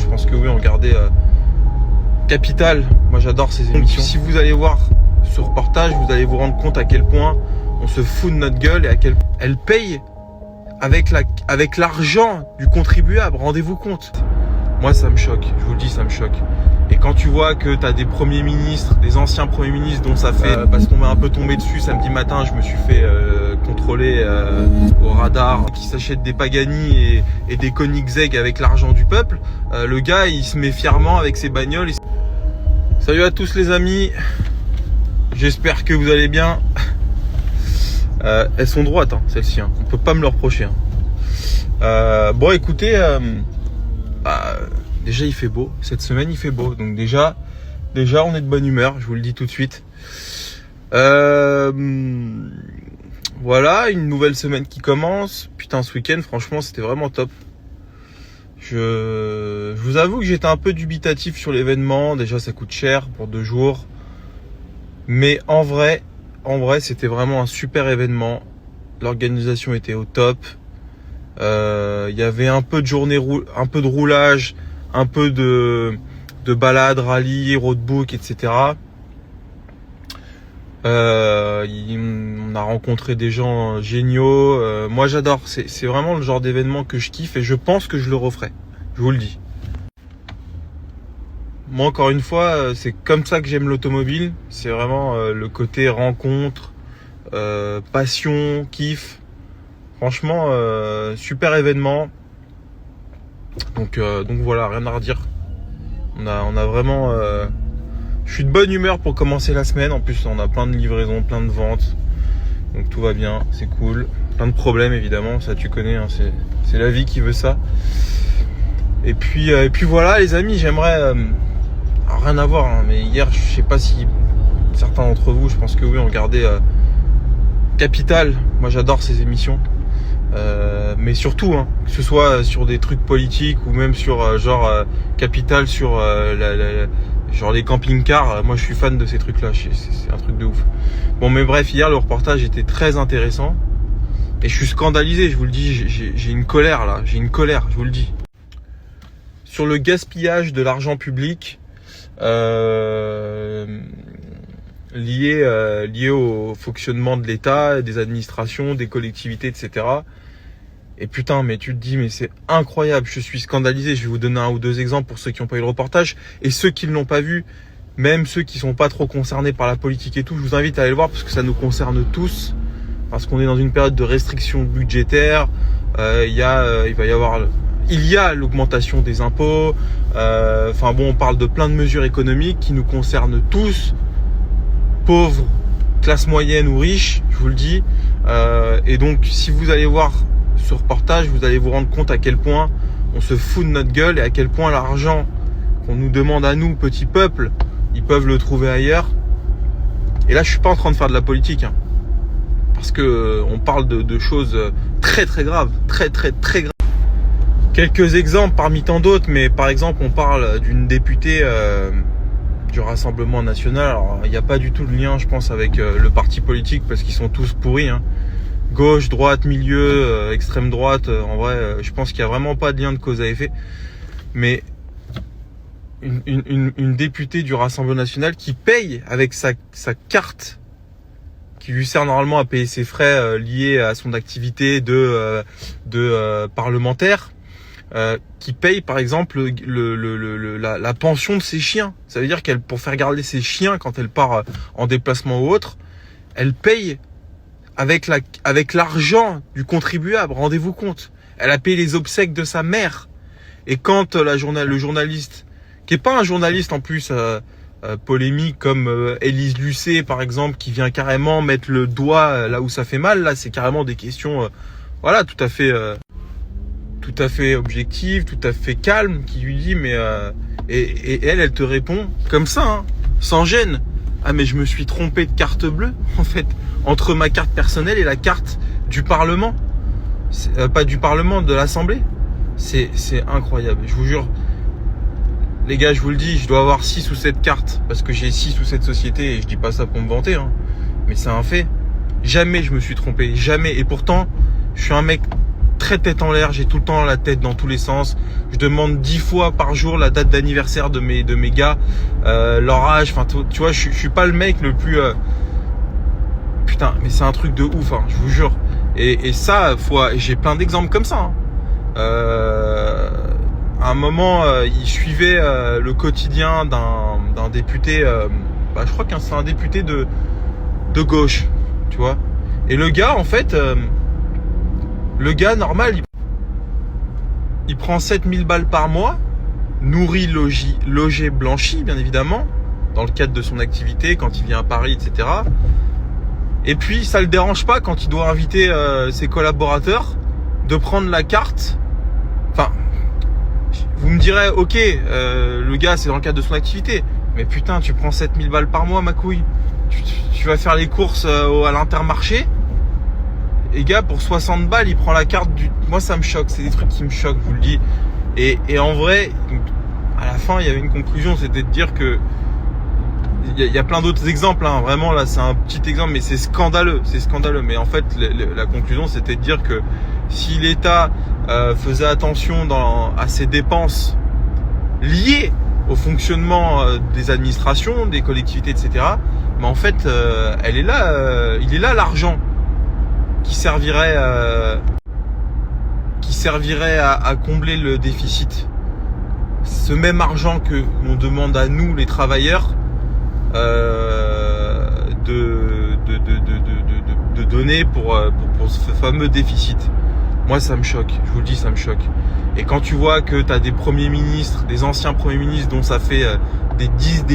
je pense que oui, regardez Capital, moi j'adore ces émissions. Si vous allez voir ce reportage, vous allez vous rendre compte à quel point on se fout de notre gueule et à quel elle paye avec l'argent du contribuable, rendez-vous compte. Moi ça me choque, je vous le dis, ça me choque. Et quand tu vois que tu as des premiers ministres, des anciens premiers ministres dont ça fait, parce qu'on m'a un peu tombé dessus samedi matin, je me suis fait contrôler au radar, qui s'achètent des Pagani et des Koenigsegg avec l'argent du peuple, le gars il se met fièrement avec ses bagnoles. Salut à tous les amis, j'espère que vous allez bien. Elles sont droites, hein, celles-ci, hein. On peut pas me le reprocher. Hein. Bon écoutez, déjà il fait beau, cette semaine il fait beau, donc déjà on est de bonne humeur, je vous le dis tout de suite. Voilà, une nouvelle semaine qui commence. Putain, ce week-end franchement c'était vraiment top. Je vous avoue que j'étais un peu dubitatif sur l'événement, déjà ça coûte cher pour 2 jours. Mais en vrai c'était vraiment un super événement, l'organisation était au top. Il y avait un peu de journée, un peu de roulage, un peu de balade, rallye, roadbook, etc. On a rencontré des gens géniaux. Moi j'adore, c'est vraiment le genre d'événement que je kiffe et je pense que je le referai, je vous le dis. Moi encore une fois, c'est comme ça que j'aime l'automobile, c'est vraiment le côté rencontre, passion, kiff. Franchement, super événement. Donc voilà, rien à redire. On a vraiment... je suis de bonne humeur pour commencer la semaine. En plus, on a plein de livraisons, plein de ventes. Donc tout va bien, c'est cool. Plein de problèmes évidemment, ça tu connais, hein, c'est la vie qui veut ça. Et puis voilà les amis, j'aimerais... rien à voir, hein, mais hier, je sais pas si certains d'entre vous, je pense que oui, ont regardé Capital. Moi j'adore ces émissions. Mais surtout, hein, que ce soit sur des trucs politiques ou même sur Capital, sur genre les camping-cars, moi je suis fan de ces trucs-là, c'est un truc de ouf. Bon mais bref, hier le reportage était très intéressant et je suis scandalisé, je vous le dis, j'ai une colère là, je vous le dis. Sur le gaspillage de l'argent public lié au fonctionnement de l'État, des administrations, des collectivités, etc. Et putain, mais tu te dis, mais c'est incroyable, je suis scandalisé. Je vais vous donner 1 ou 2 exemples pour ceux qui n'ont pas eu le reportage. Et ceux qui ne l'ont pas vu, même ceux qui sont pas trop concernés par la politique et tout, je vous invite à aller le voir parce que ça nous concerne tous. Parce qu'on est dans une période de restriction budgétaire. Il y a l'augmentation des impôts. Enfin bon, on parle de plein de mesures économiques qui nous concernent tous. Pauvres, classe moyenne ou riche, je vous le dis. Et donc, si vous allez voir ce reportage, vous allez vous rendre compte à quel point on se fout de notre gueule et à quel point l'argent qu'on nous demande à nous, petit peuple, ils peuvent le trouver ailleurs. Et là, je suis pas en train de faire de la politique, hein, parce que on parle de choses très très graves, très graves. Quelques exemples parmi tant d'autres, mais par exemple, on parle d'une députée du Rassemblement National. Alors, il n'y a pas du tout de lien, je pense, avec le parti politique parce qu'ils sont tous pourris, hein. Gauche, droite, milieu, extrême droite, en vrai, je pense qu'il n'y a vraiment pas de lien de cause à effet. Mais une députée du Rassemblement National qui paye avec sa carte, qui lui sert normalement à payer ses frais liés à son activité de parlementaire, qui paye par exemple la pension de ses chiens. Ça veut dire qu'elle, pour faire garder ses chiens quand elle part en déplacement ou autre, elle paye avec l'argent du contribuable, rendez-vous compte. Elle a payé les obsèques de sa mère. Et quand le journaliste, qui est pas un journaliste en plus polémique comme Élise Lucet par exemple, qui vient carrément mettre le doigt là où ça fait mal, là c'est carrément des questions voilà, tout à fait objectives, tout à fait calmes, qui lui dit mais et elle te répond comme ça, hein, sans gêne. Ah mais je me suis trompé de carte bleue en fait, entre ma carte personnelle et la carte du Parlement, pas du Parlement, de l'Assemblée. C'est incroyable, je vous jure les gars, je vous le dis, je dois avoir 6 ou 7 cartes parce que j'ai 6 ou 7 sociétés et je dis pas ça pour me vanter, hein, mais c'est un fait. Jamais je me suis trompé, jamais. Et pourtant je suis un mec très tête en l'air, j'ai tout le temps la tête dans tous les sens. Je demande 10 fois par jour la date d'anniversaire de mes gars, leur âge, enfin tu vois, je suis pas le mec le plus putain, mais c'est un truc de ouf, hein, je vous jure. Et ça, j'ai plein d'exemples comme ça, hein. À un moment, il suivait le quotidien d'un député, je crois que c'est un député de gauche, tu vois. Et le gars, en fait, le gars normal, il prend 7000 balles par mois, nourri, logé, blanchi, bien évidemment, dans le cadre de son activité, quand il vient à Paris, etc. Et puis, ça le dérange pas quand il doit inviter ses collaborateurs de prendre la carte. Enfin, vous me direz, ok, le gars, c'est dans le cadre de son activité. Mais putain, tu prends 7000 balles par mois, ma couille. Tu vas faire les courses à l'Intermarché. Et gars, pour 60 balles, il prend la carte du... Moi, ça me choque. C'est des trucs qui me choquent, je vous le dis. Et en vrai, à la fin, il y avait une conclusion. C'était de dire que... Il y a plein d'autres exemples, hein. Vraiment, là, c'est un petit exemple, mais c'est scandaleux. C'est scandaleux. Mais en fait, la conclusion, c'était de dire que si l'État faisait attention à ses dépenses liées au fonctionnement des administrations, des collectivités, etc., mais en fait, il est là l'argent qui servirait à combler le déficit. Ce même argent que l'on demande à nous, les travailleurs, de donner pour ce fameux déficit. Moi, ça me choque. Je vous le dis, ça me choque. Et quand tu vois que tu as des premiers ministres, des anciens premiers ministres dont ça fait des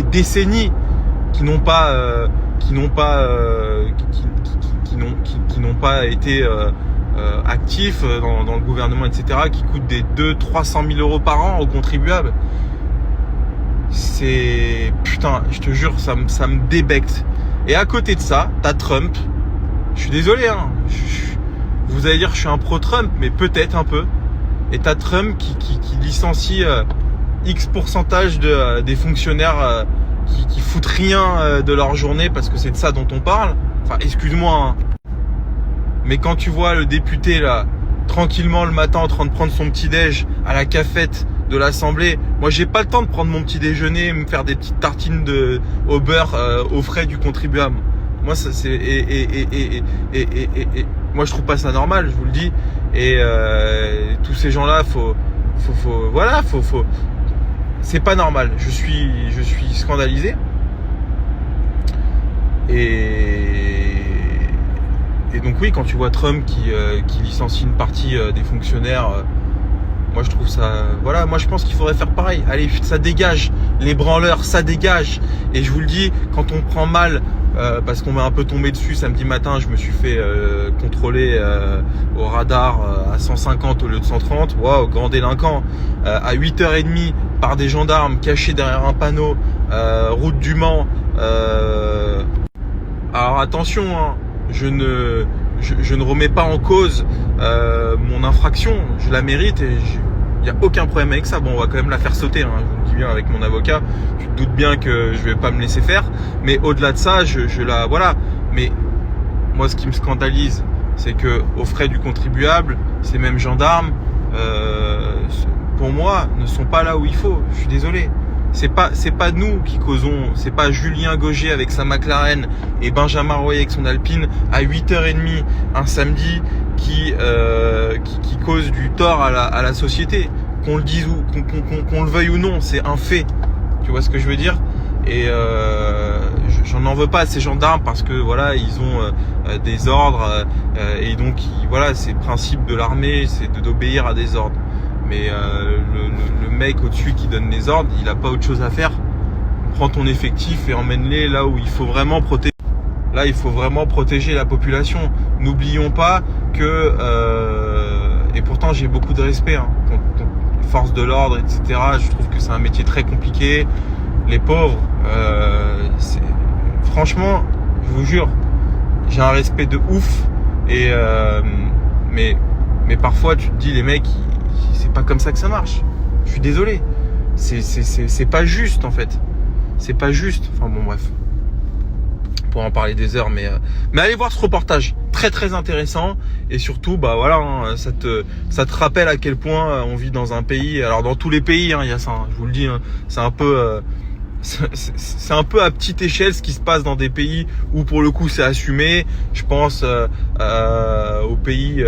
décennies qui n'ont pas été actifs dans le gouvernement, etc., qui coûtent des 200-300 000 euros par an aux contribuables. C'est... Putain, je te jure, ça me débecte. Et à côté de ça, t'as Trump. Je suis désolé, hein. Vous allez dire que je suis un pro-Trump, mais peut-être un peu. Et t'as Trump qui licencie X pourcentage des fonctionnaires qui foutent rien de leur journée parce que c'est de ça dont on parle. Enfin, excuse-moi, hein. Mais quand tu vois le député là, tranquillement le matin en train de prendre son petit déj à la cafette de l'Assemblée, moi j'ai pas le temps de prendre mon petit déjeuner, me faire des petites tartines au beurre aux frais du contribuable. Moi ça c'est moi je trouve pas ça normal, je vous le dis. Et tous ces gens-là, faut c'est pas normal. Je suis scandalisé. Et donc oui, quand tu vois Trump qui licencie une partie des fonctionnaires, moi je trouve ça... Voilà, moi je pense qu'il faudrait faire pareil. Allez, ça dégage. Les branleurs, ça dégage. Et je vous le dis, quand on prend mal, parce qu'on m'a un peu tombé dessus samedi matin, je me suis fait contrôler au radar à 150 au lieu de 130. Waouh, grand délinquant. À 8h30 par des gendarmes cachés derrière un panneau, route du Mans. Alors attention, hein. Je ne remets pas en cause mon infraction, je la mérite et il n'y a aucun problème avec ça. Bon, on va quand même la faire sauter, hein. Je vous le dis bien avec mon avocat, tu te doutes bien que je vais pas me laisser faire, mais au-delà de ça, je la... Voilà. Mais moi, ce qui me scandalise, c'est que aux frais du contribuable, ces mêmes gendarmes, pour moi, ne sont pas là où il faut. Je suis désolé. C'est pas nous qui causons, c'est pas Julien Gauger avec sa McLaren et Benjamin Royer avec son Alpine à 8h30 un samedi qui cause du tort à la société. Qu'on le dise ou qu'on le veuille ou non, c'est un fait. Tu vois ce que je veux dire? Et j'en en veux pas à ces gendarmes parce que voilà, ils ont des ordres et donc voilà, c'est le principe de l'armée, c'est d'obéir à des ordres. Mais le mec au-dessus qui donne les ordres, il a pas autre chose à faire. Prends ton effectif et emmène-les là où il faut vraiment protéger. Là, il faut vraiment protéger la population. N'oublions pas que et pourtant j'ai beaucoup de respect hein, contre les forces de l'ordre, etc. Je trouve que c'est un métier très compliqué. Les pauvres, franchement, je vous jure, j'ai un respect de ouf. Et mais parfois tu te dis les mecs. C'est pas comme ça que ça marche. Je suis désolé. C'est pas juste en fait. C'est pas juste. Enfin bon bref. pour en parler des heures, mais allez voir ce reportage, très très intéressant, et surtout bah voilà, hein, ça te rappelle à quel point on vit dans un pays. Alors dans tous les pays, hein, il y a ça, hein, je vous le dis, hein, c'est un peu c'est un peu à petite échelle ce qui se passe dans des pays où pour le coup c'est assumé. Je pense aux pays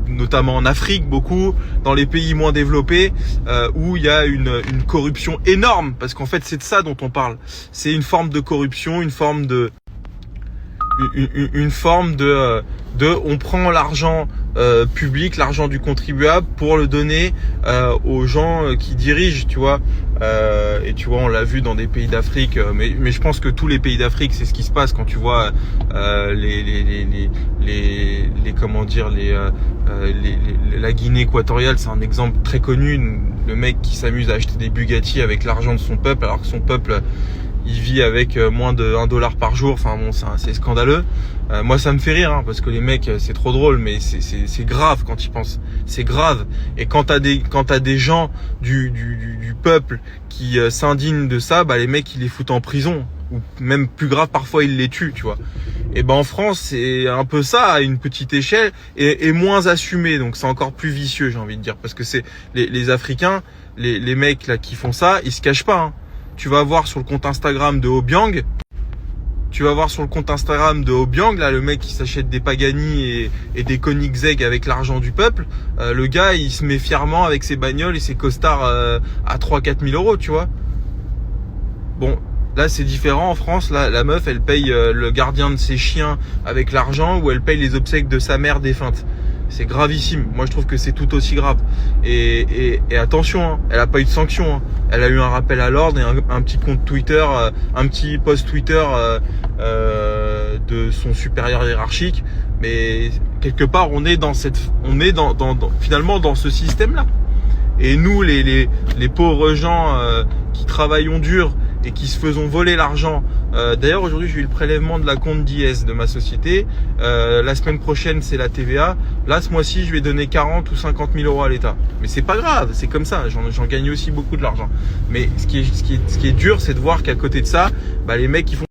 notamment en Afrique, beaucoup dans les pays moins développés où il y a une corruption énorme, parce qu'en fait c'est de ça dont on parle. C'est une forme de corruption, une forme de on prend l'argent public, l'argent du contribuable pour le donner aux gens qui dirigent, tu vois. Et tu vois, on l'a vu dans des pays d'Afrique, mais je pense que tous les pays d'Afrique, c'est ce qui se passe quand tu vois la Guinée équatoriale, c'est un exemple très connu. Le mec qui s'amuse à acheter des Bugatti avec l'argent de son peuple, alors que son peuple il vit avec moins de $1 par jour. Enfin bon, c'est scandaleux. Moi ça me fait rire, hein, parce que les mecs c'est trop drôle, mais c'est grave quand ils pensent. C'est grave. Et quand t'as des gens du peuple qui s'indignent de ça, bah les mecs ils les foutent en prison, ou même plus grave parfois ils les tuent, tu vois. Et ben en France c'est un peu ça à une petite échelle, et moins assumé, donc c'est encore plus vicieux, j'ai envie de dire, parce que c'est les Africains, les mecs là qui font ça, ils se cachent pas, hein. Tu vas voir sur le compte Instagram de Obiang, là, le mec qui s'achète des Pagani et des Koenigsegg avec l'argent du peuple. Le gars, il se met fièrement avec ses bagnoles et ses costards à 3-4 000 euros, tu vois. Bon, là, c'est différent. En France, là, la meuf, elle paye le gardien de ses chiens avec l'argent, ou elle paye les obsèques de sa mère défunte. C'est gravissime. Moi, je trouve que c'est tout aussi grave. Et attention, hein, elle a pas eu de sanction, hein. Elle a eu un rappel à l'ordre et un petit compte Twitter, un petit post Twitter de son supérieur hiérarchique. Mais quelque part, on est finalement dans ce système-là. Et nous, les pauvres gens qui travaillons dur et qui se faisons voler l'argent. D'ailleurs, aujourd'hui, j'ai eu le prélèvement de la compte d'IS de ma société. La semaine prochaine, c'est la TVA. Là, ce mois-ci, je vais donner 40 ou 50 000 euros à l'État. Mais c'est pas grave, c'est comme ça. J'en gagne aussi beaucoup de l'argent. Mais ce qui est dur, c'est de voir qu'à côté de ça, bah, les mecs, ils font